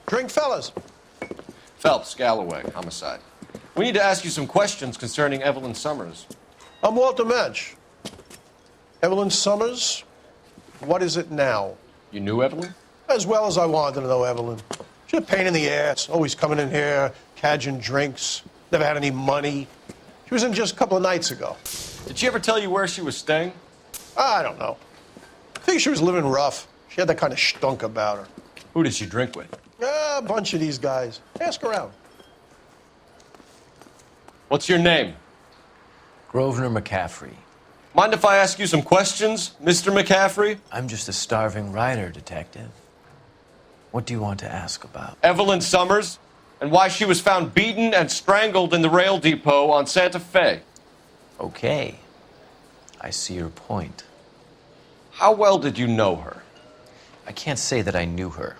Drink, fellas. Phelps, Galloway, homicide. We need to ask you some questions concerning Evelyn Summers. I'm Walter Mensch. Evelyn Summers, what is it now? You knew Evelyn? As well as I wanted to know Evelyn. She's a pain in the ass, always coming in here, cadging drinks, never had any money. She was in just a couple of nights ago. Did she ever tell you where she was staying? I don't know. I think she was living rough. She had that kind of stunk about her. Who did she drink with? A bunch of these guys. Ask around. What's your name? Grosvenor McCaffrey. Mind if I ask you some questions, Mr. McCaffrey? I'm just a starving writer, detective. What do you want to ask about? Evelyn Summers, and why she was found beaten and strangled in the rail depot on Santa Fe. Okay. I see your point. How well did you know her? I can't say that I knew her.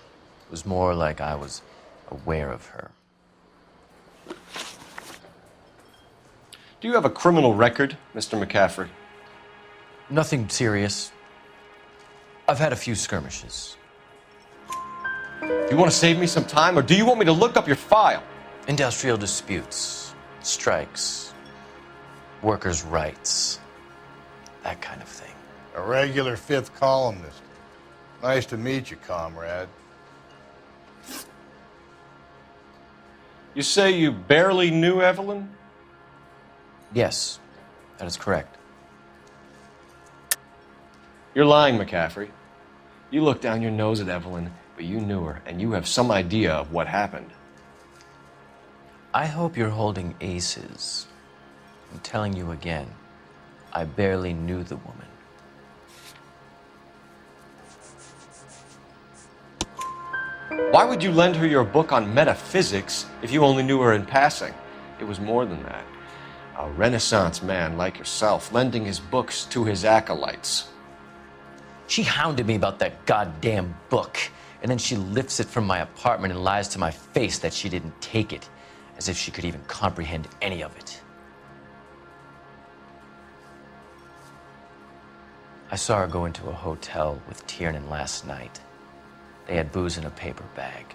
It was more like I was aware of her. Do you have a criminal record, Mr. McCaffrey? Nothing serious. I've had a few skirmishes. Do you want to save me some time, or do you want me to look up your file? Industrial disputes, strikes, workers' rights, that kind of thing. A regular fifth columnist. Nice to meet you, comrade. You say you barely knew Evelyn? Yes, that is correct. You're lying, McCaffrey. You looked down your nose at Evelyn, but you knew her, and you have some idea of what happened. I hope you're holding aces. I'm telling you again, I barely knew the woman. Why would you lend her your book on metaphysics if you only knew her in passing? It was more than that. A Renaissance man like yourself, lending his books to his acolytes. She hounded me about that goddamn book, and then she lifts it from my apartment and lies to my face that she didn't take it, as if she could even comprehend any of it. I saw her go into a hotel with Tiernan last night. They had booze in a paper bag.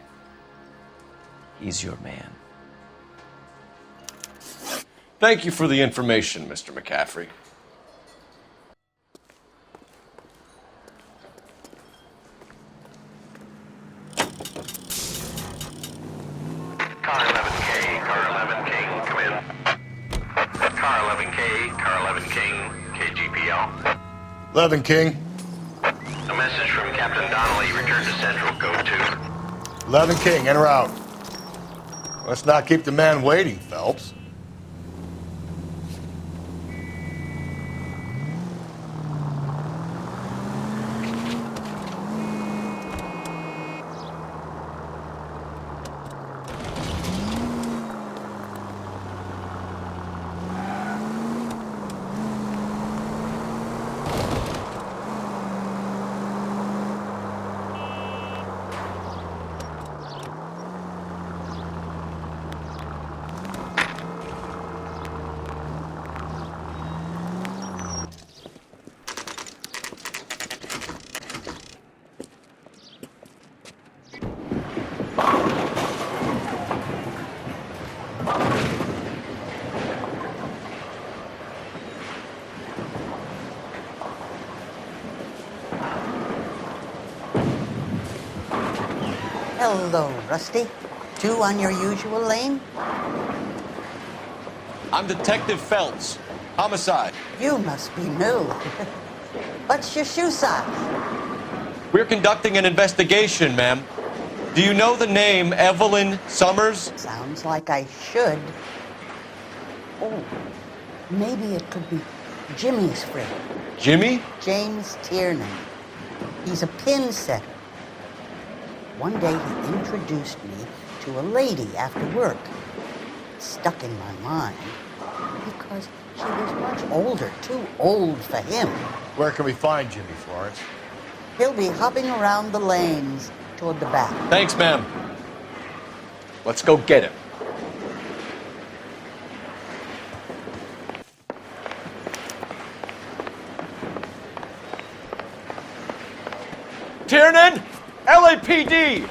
He's your man. Thank you for the information, Mr. McCaffrey. Car 11K, Car 11 King, come in. Car 11K, Car 11 King, KGPL. 11 King. A message from Captain Donnelly, return to Central, go to. 11 King, in or out? Let's not keep the man waiting, Phelps. Hello, Rusty. Two on your usual lane? I'm Detective Phelps. Homicide. You must be new. What's your shoe size? We're conducting an investigation, ma'am. Do you know the name Evelyn Summers? Sounds like I should. Oh, maybe it could be Jimmy's friend, Jimmy? James Tiernan. He's a pin setter. One day he introduced me to a lady after work. It stuck in my mind because she was much older, too old for him. Where can we find Jimmy, Florence? He'll be hopping around the lanes toward the back. Thanks, ma'am. Let's go get him. Tiernan! LAPD!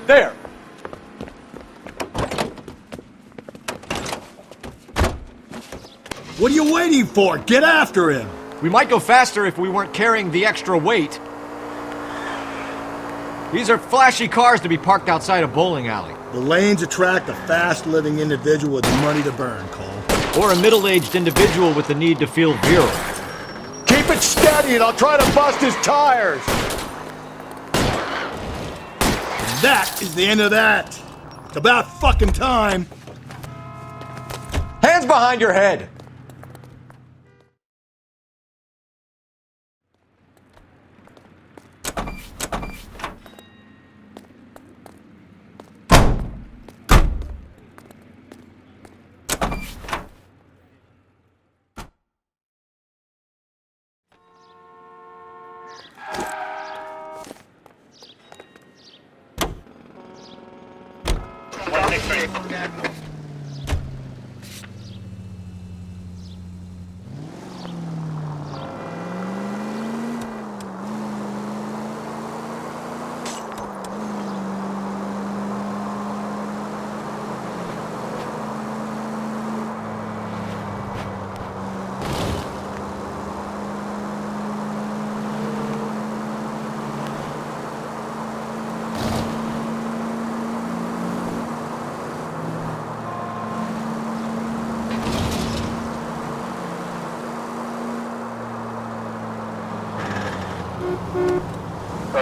There! What are you waiting for? Get after him! We might go faster if we weren't carrying the extra weight. These are flashy cars to be parked outside a bowling alley. The lanes attract a fast-living individual with money to burn, Cole. Or a middle-aged individual with the need to feel virile. Keep it steady and I'll try to bust his tires. And that is the end of that. It's about fucking time. Hands behind your head!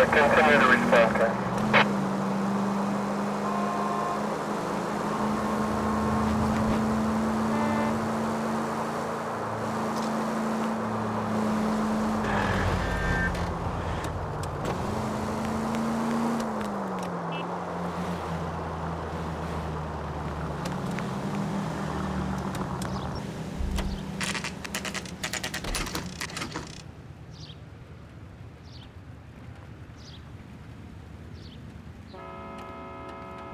Continue to respond, Ken.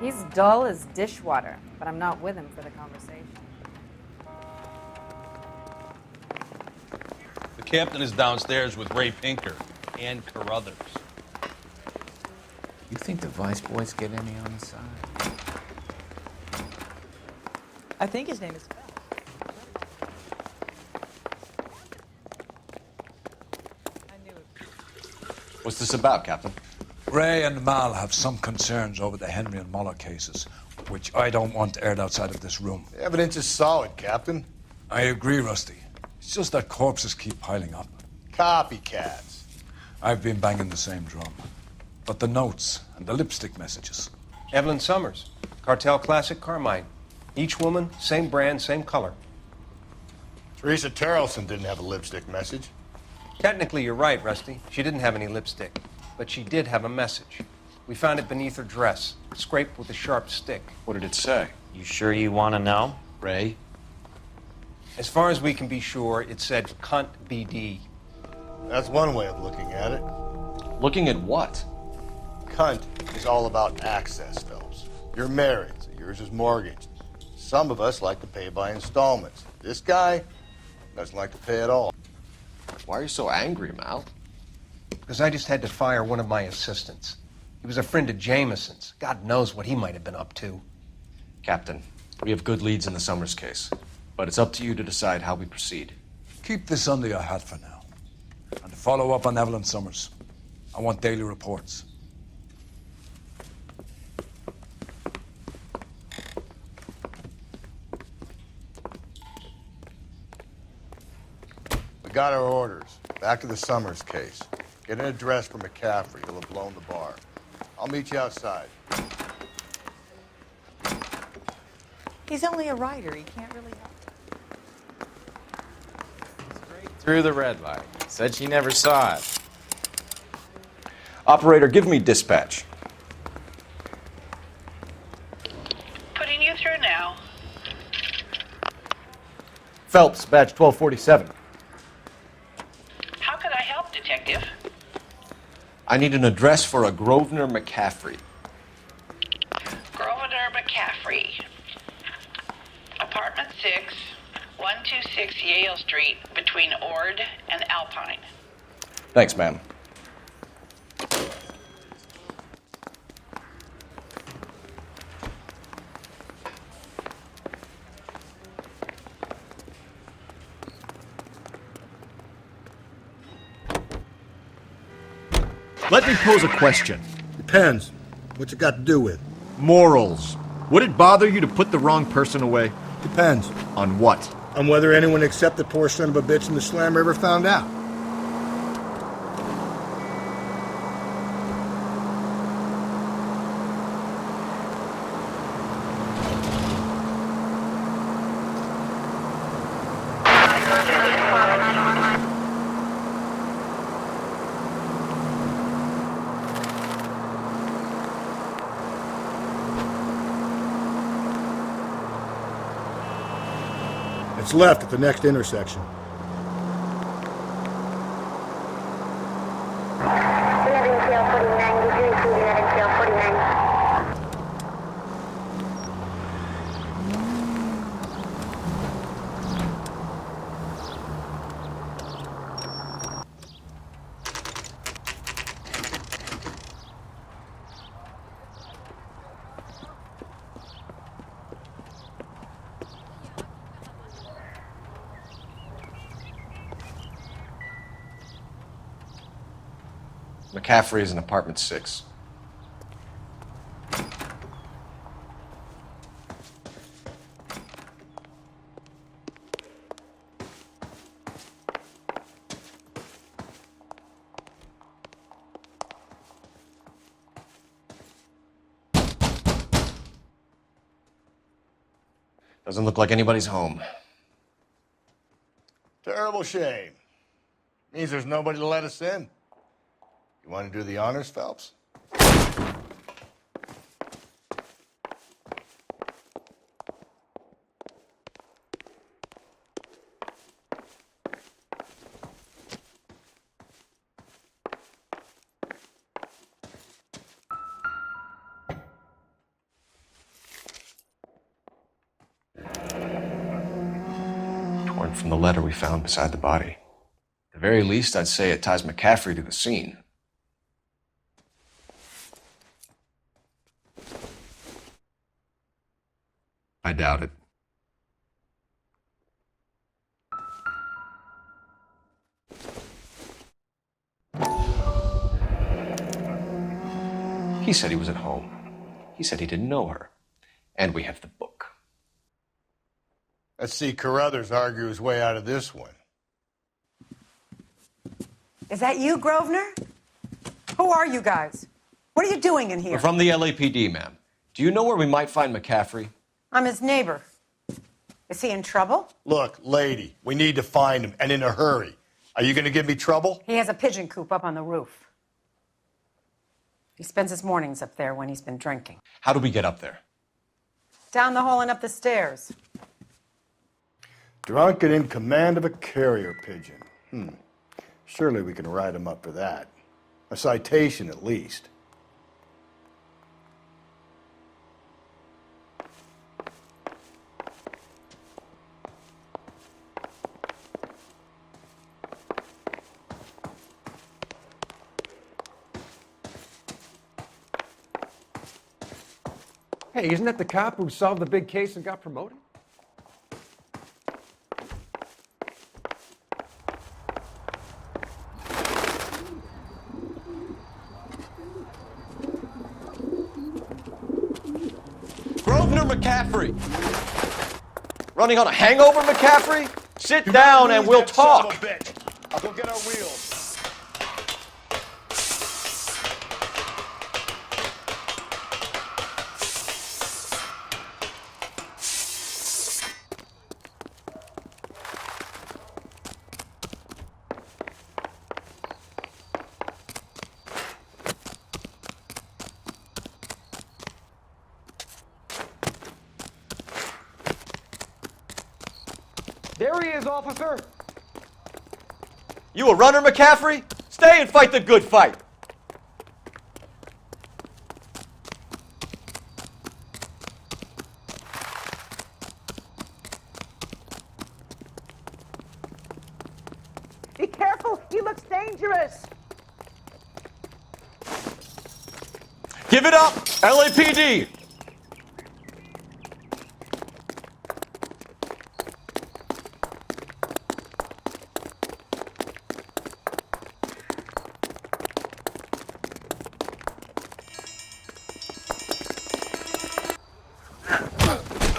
He's dull as dishwater, but I'm not with him for the conversation. The captain is downstairs with Ray Pinker and Carruthers. You think the vice boys get any on the side? I think his name is Phil. I knew it. What's this about, Captain? Ray and Mal have some concerns over the Henry and Muller cases, which I don't want aired outside of this room. The evidence is solid, Captain. I agree, Rusty. It's just that corpses keep piling up. Copycats. I've been banging the same drum. But the notes and the lipstick messages. Evelyn Summers, Cartel Classic Carmine. Each woman, same brand, same color. Teresa Terrelson didn't have a lipstick message. Technically, you're right, Rusty. She didn't have any lipstick. But she did have a message. We found it beneath her dress, scraped with a sharp stick. What did it say? You sure you want to know? Ray? As far as we can be sure, it said cunt BD. That's one way of looking at it. Looking at what? Cunt is all about access, Phelps. You're married, so yours is mortgaged. Some of us like to pay by installments. This guy doesn't like to pay at all. Why are you so angry, Mal? Because I just had to fire one of my assistants. He was a friend of Jameson's. God knows what he might have been up to. Captain, we have good leads in the Summers case, but it's up to you to decide how we proceed. Keep this under your hat for now. And to follow up on Evelyn Summers, I want daily reports. We got our orders. Back to the Summers case. Get an address for McCaffrey. He'll have blown the bar. I'll meet you outside. He's only a writer. He can't really help. Through the red light. Said she never saw it. Operator, give me dispatch. Putting you through now. Phelps, badge 1247. How can I help, Detective? I need an address for a Grosvenor McCaffrey. Grosvenor McCaffrey. Apartment 6, 126 Yale Street, between Ord and Alpine. Thanks, ma'am. Let me pose a question. Depends. What's it got to do with? Morals. Would it bother you to put the wrong person away? Depends. On what? On whether anyone except the poor son of a bitch in the slammer ever found out. It's left at the next intersection. McCaffrey is in apartment 6. Doesn't look like anybody's home. Terrible shame. Means there's nobody to let us in. You want to do the honors, Phelps? Torn from the letter we found beside the body. At the very least, I'd say it ties McCaffrey to the scene. I doubt it. He said he was at home. He said he didn't know her. And we have the book. Let's see Carruthers argue his way out of this one. Is that you, Grosvenor? Who are you guys? What are you doing in here? We're from the LAPD, ma'am. Do you know where we might find McCaffrey? I'm his neighbor. Is he in trouble? Look, lady, we need to find him, and in a hurry. Are you going to give me trouble? He has a pigeon coop up on the roof. He spends his mornings up there when he's been drinking. How do we get up there? Down the hall and up the stairs. Drunk and in command of a carrier pigeon. Surely we can write him up for that. A citation, at least. Hey, isn't that the cop who solved the big case and got promoted? Grosvenor McCaffrey! Running on a hangover, McCaffrey? Sit down and we'll talk. I'll go get our wheels. There he is, officer. You a runner, McCaffrey? Stay and fight the good fight. Be careful, he looks dangerous. Give it up, LAPD.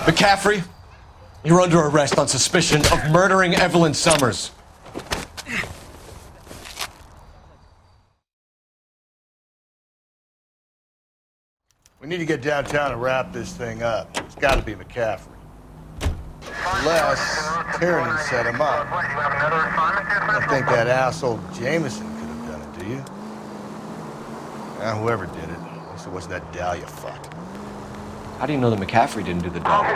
McCaffrey, you're under arrest on suspicion of murdering Evelyn Summers. We need to get downtown and wrap this thing up. It's got to be McCaffrey. Unless Tierney set him up. I don't think that asshole Jameson could have done it, do you? Whoever did it. At least it wasn't that Dahlia fuck. How do you know that McCaffrey didn't do the dog?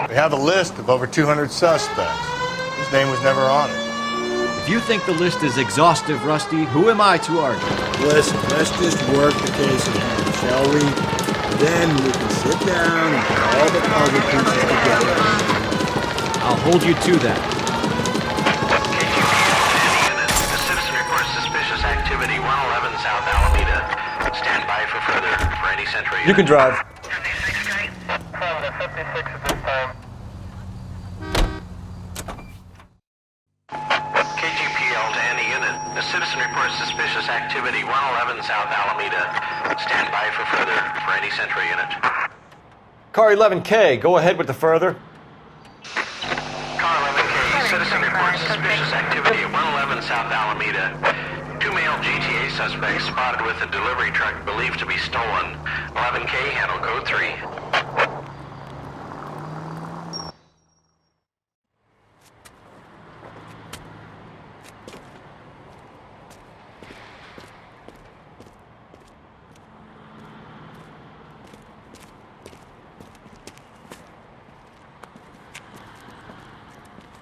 We have a list of over 200 suspects. His name was never on it. If you think the list is exhaustive, Rusty, who am I to argue? Listen, let's just work the case at hand, shall we? Then we can sit down and put all the puzzle pieces together. I'll hold you to that. The citizen reports suspicious activity 111 South Alameda. Stand by for further for any Central unit. You can drive. KGPL to any unit. The citizen reports suspicious activity 111 South Alameda. Stand by for further for any Central unit. Car 11K, go ahead with the further. Car 11K, citizen reports suspicious activity at 111 South Alameda. 2 male GTA suspects spotted with a delivery truck believed to be stolen. 11K, handle code 3.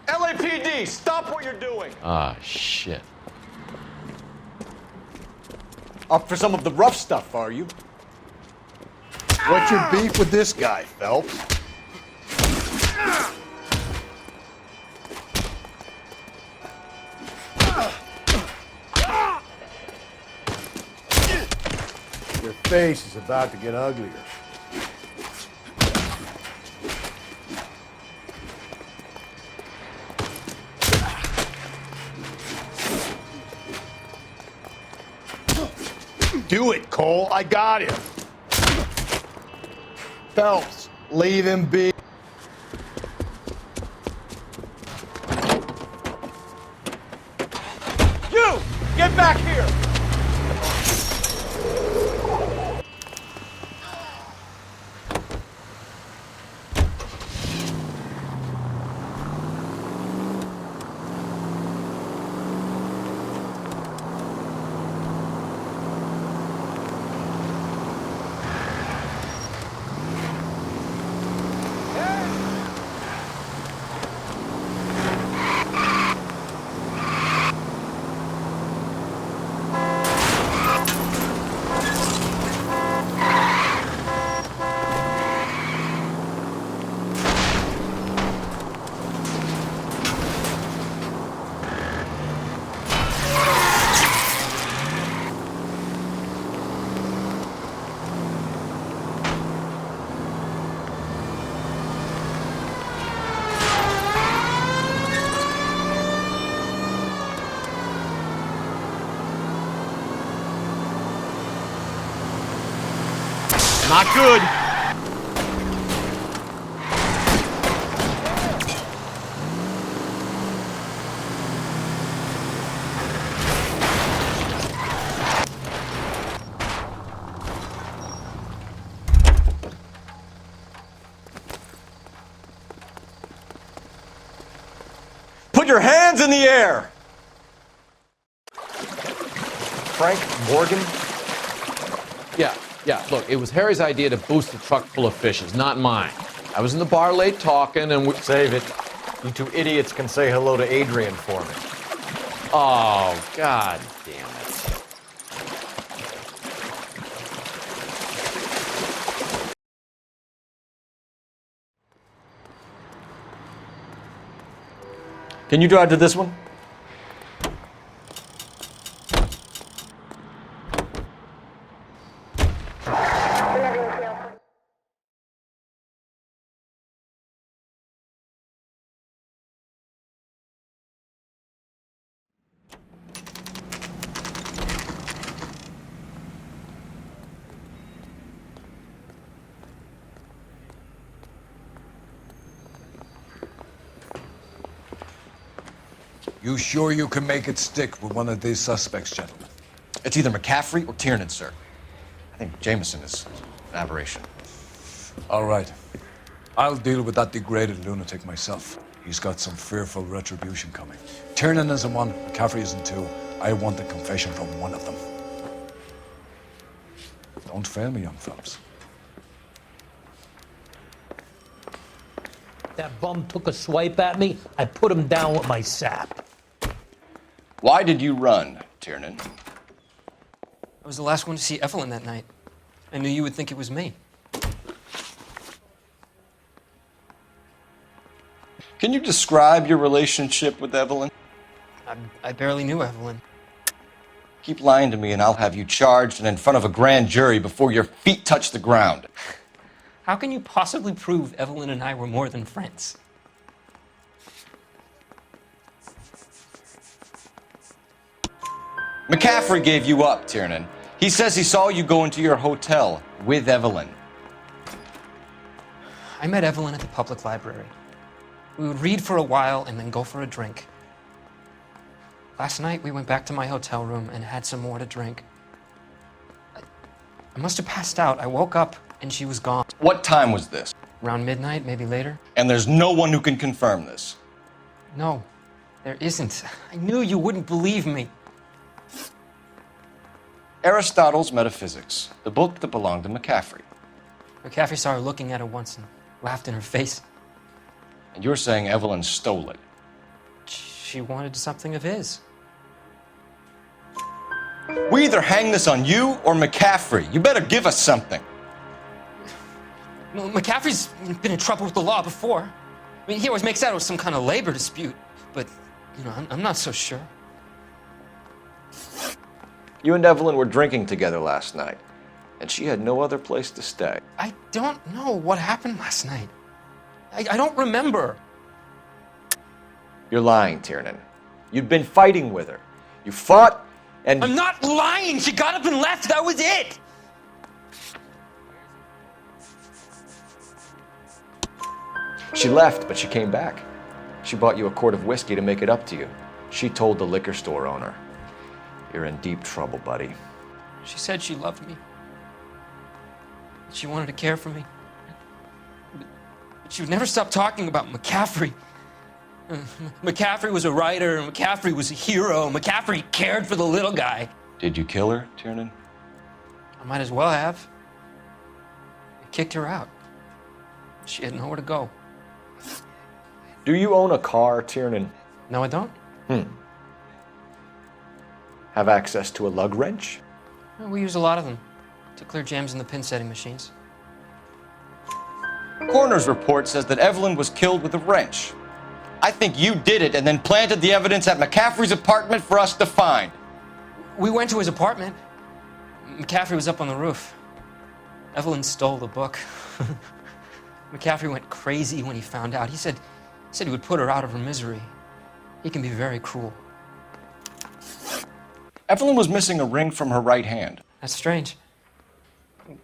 LAPD, stop what you're doing. Ah, shit. Up for some of the rough stuff, are you? What's your beef with this guy, Phelps? Your face is about to get uglier. Do it, Cole. I got him. Phelps, leave him be. You! Get back here! Not good. Put your hands in the air! Frank Morgan? Yeah, look, it was Harry's idea to boost the truck full of fishes, not mine. I was in the bar late talking and we... Save it. You two idiots can say hello to Adrian for me. Oh, god damn it. Can you drive to this one? You sure you can make it stick with one of these suspects, gentlemen? It's either McCaffrey or Tiernan, sir. I think Jameson is an aberration. All right. I'll deal with that degraded lunatic myself. He's got some fearful retribution coming. Tiernan isn't one, McCaffrey isn't two. I want a confession from one of them. Don't fail me, young fellas. That bum took a swipe at me. I put him down with my sap. Why did you run, Tiernan? I was the last one to see Evelyn that night. I knew you would think it was me. Can you describe your relationship with Evelyn? I barely knew Evelyn. Keep lying to me and I'll have you charged and in front of a grand jury before your feet touch the ground. How can you possibly prove Evelyn and I were more than friends? McCaffrey gave you up, Tiernan. He says he saw you go into your hotel with Evelyn. I met Evelyn at the public library. We would read for a while and then go for a drink. Last night, we went back to my hotel room and had some more to drink. I must have passed out. I woke up and she was gone. What time was this? Around midnight, maybe later. And there's no one who can confirm this. No, there isn't. I knew you wouldn't believe me. Aristotle's Metaphysics, the book that belonged to McCaffrey. McCaffrey saw her looking at her once and laughed in her face. And you're saying Evelyn stole it? She wanted something of his. We either hang this on you or McCaffrey. You better give us something. Well, McCaffrey's been in trouble with the law before. I mean, he always makes out it was some kind of labor dispute. But, you know, I'm not so sure. You and Evelyn were drinking together last night, and she had no other place to stay. I don't know what happened last night. I don't remember. You're lying, Tiernan. You'd been fighting with her. You fought, and... I'm not lying! She got up and left! That was it! She left, but she came back. She bought you a quart of whiskey to make it up to you. She told the liquor store owner. You're in deep trouble, buddy. She said she loved me. She wanted to care for me. But she would never stop talking about McCaffrey. McCaffrey was a writer, and McCaffrey was a hero. McCaffrey cared for the little guy. Did you kill her, Tiernan? I might as well have. I kicked her out. She had nowhere to go. Do you own a car, Tiernan? No, I don't. Have access to a lug wrench? We use a lot of them to clear jams in the pin setting machines. Coroner's report says that Evelyn was killed with a wrench. I think you did it and then planted the evidence at McCaffrey's apartment for us to find. We went to his apartment. McCaffrey was up on the roof. Evelyn stole the book. McCaffrey went crazy when he found out. He said he would put her out of her misery. He can be very cruel. Evelyn was missing a ring from her right hand. That's strange.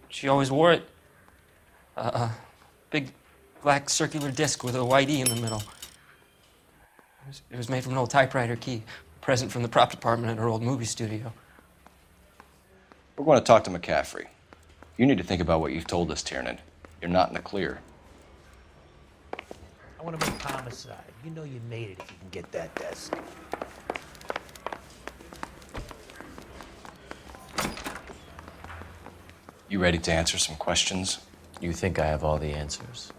She always wore it. A big black circular disc with a white E in the middle. It was made from an old typewriter key, a present from the prop department at her old movie studio. We're going to talk to McCaffrey. You need to think about what you've told us, Tiernan. You're not in the clear. I want to make homicide. You know you made it if you can get that desk. You ready to answer some questions? You think I have all the answers?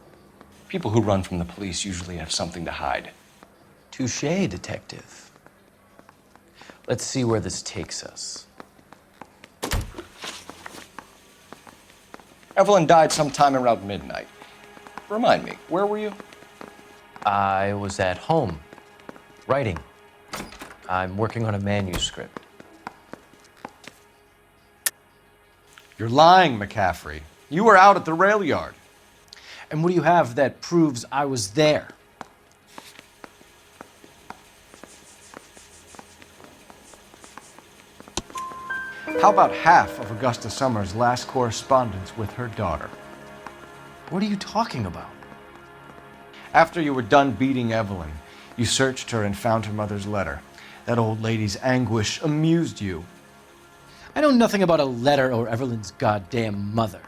People who run from the police usually have something to hide. Touché, detective. Let's see where this takes us. Evelyn died sometime around midnight. Remind me, where were you? I was at home, writing. I'm working on a manuscript. You're lying, McCaffrey. You were out at the rail yard. And what do you have that proves I was there? How about half of Augusta Summers' last correspondence with her daughter? What are you talking about? After you were done beating Evelyn, you searched her and found her mother's letter. That old lady's anguish amused you. I know nothing about a letter or Evelyn's goddamn mother.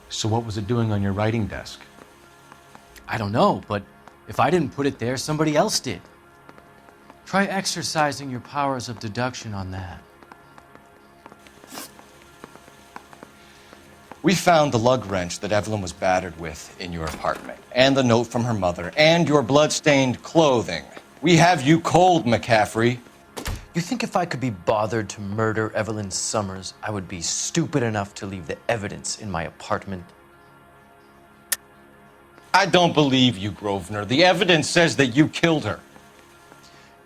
So what was it doing on your writing desk? I don't know, but if I didn't put it there, somebody else did. Try exercising your powers of deduction on that. We found the lug wrench that Evelyn was battered with in your apartment, and the note from her mother, and your blood-stained clothing. We have you cold, McCaffrey. You think if I could be bothered to murder Evelyn Summers, I would be stupid enough to leave the evidence in my apartment? I don't believe you, Grosvenor. The evidence says that you killed her.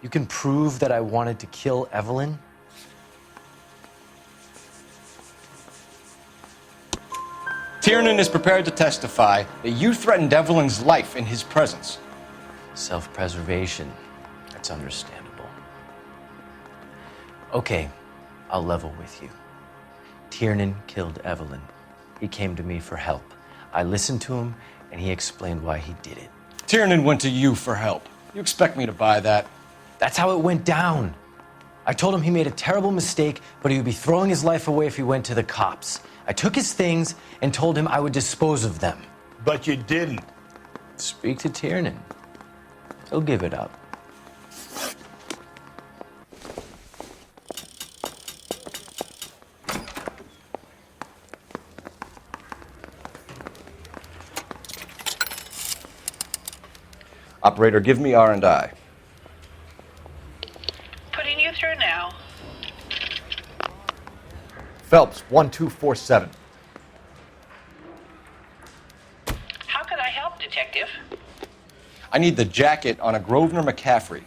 You can prove that I wanted to kill Evelyn? Tiernan is prepared to testify that you threatened Evelyn's life in his presence. Self-preservation. That's understandable. Okay, I'll level with you. Tiernan killed Evelyn. He came to me for help. I listened to him, and he explained why he did it. Tiernan went to you for help. You expect me to buy that? That's how it went down. I told him he made a terrible mistake, but he would be throwing his life away if he went to the cops. I took his things and told him I would dispose of them. But you didn't. Speak to Tiernan. He'll give it up. Operator, give me R&I. Putting you through now. Phelps, 1247. How could I help, Detective? I need the jacket on a Grosvenor McCaffrey.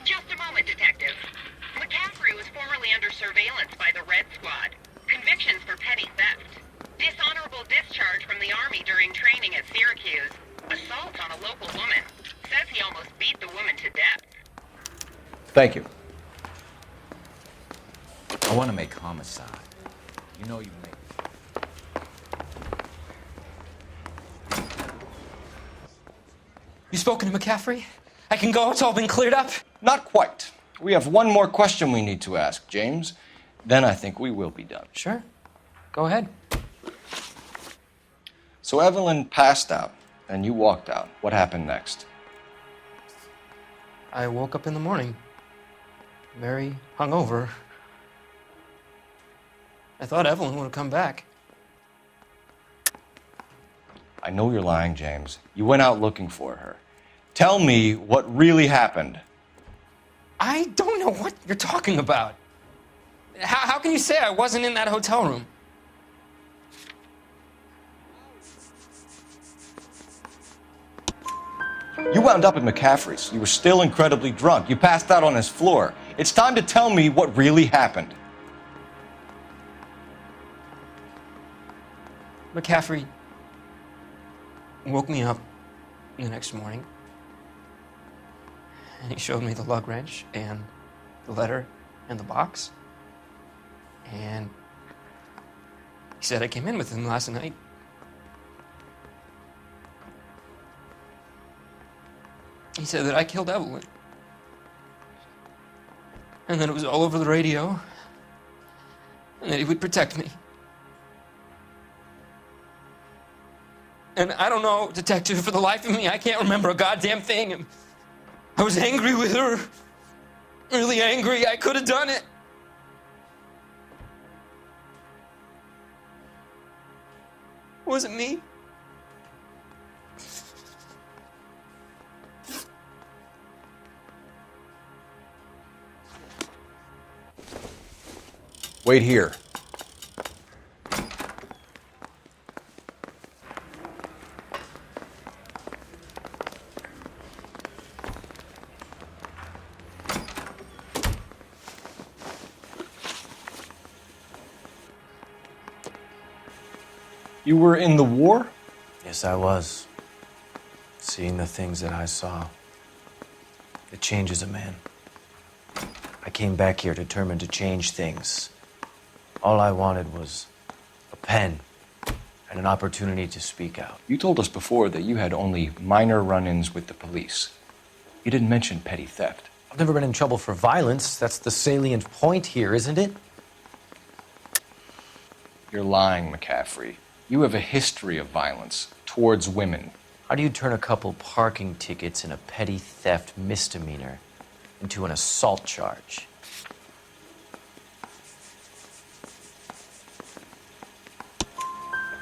Just a moment, Detective. McCaffrey was formerly under surveillance by the Red Squad. Convictions for petty theft. Dishonorable discharge from the Army during training at Syracuse. Assault on a local woman. Says he almost beat the woman to death. Thank you. I want to make homicide. You know you make. You spoken to McCaffrey? I can go? It's all been cleared up? Not quite. We have one more question we need to ask, James. Then I think we will be done. Sure. Go ahead. So Evelyn passed out, and you walked out. What happened next? I woke up in the morning, very hungover. I thought Evelyn would have come back. I know you're lying, James. You went out looking for her. Tell me what really happened. I don't know what you're talking about. How can you say I wasn't in that hotel room? You wound up at McCaffrey's. You were still incredibly drunk. You passed out on his floor. It's time to tell me what really happened. McCaffrey woke me up the next morning, and he showed me the lug wrench and the letter and the box. And he said I came in with him last night. He said that I killed Evelyn. And that it was all over the radio. And that he would protect me. And I don't know, Detective, for the life of me, I can't remember a goddamn thing. And I was angry with her. Really angry. I could have done it. It wasn't me. Wait here. You were in the war? Yes, I was. Seeing the things that I saw, it changes a man. I came back here determined to change things. All I wanted was a pen and an opportunity to speak out. You told us before that you had only minor run-ins with the police. You didn't mention petty theft. I've never been in trouble for violence. That's the salient point here, isn't it? You're lying, McCaffrey. You have a history of violence towards women. How do you turn a couple parking tickets and a petty theft misdemeanor into an assault charge?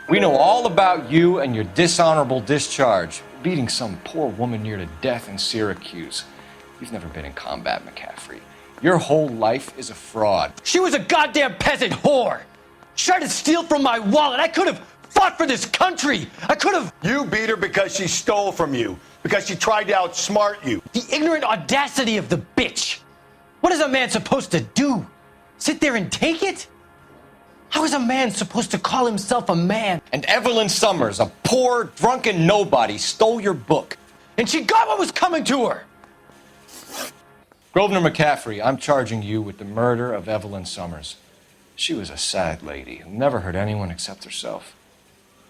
We know all about you and your dishonorable discharge, beating some poor woman near to death in Syracuse. You've never been in combat, McCaffrey. Your whole life is a fraud. She was a goddamn peasant whore! She tried to steal from my wallet. I could have fought for this country. I could have. You beat her because she stole from you, because she tried to outsmart you. The ignorant audacity of the bitch. What is a man supposed to do? Sit there and take it? How is a man supposed to call himself a man? And Evelyn Summers, a poor, drunken nobody, stole your book. And she got what was coming to her. Grosvenor McCaffrey, I'm charging you with the murder of Evelyn Summers. She was a sad lady who never hurt anyone except herself.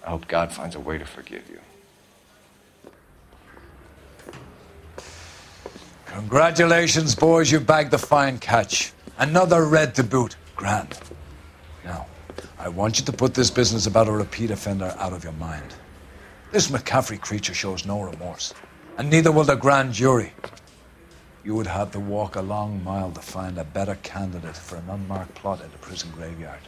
I hope God finds a way to forgive you. Congratulations, boys. You bagged the fine catch. Another red to boot. Grand. Now, I want you to put this business about a repeat offender out of your mind. This McCaffrey creature shows no remorse, and neither will the grand jury. You would have to walk a long mile to find a better candidate for an unmarked plot in the prison graveyard.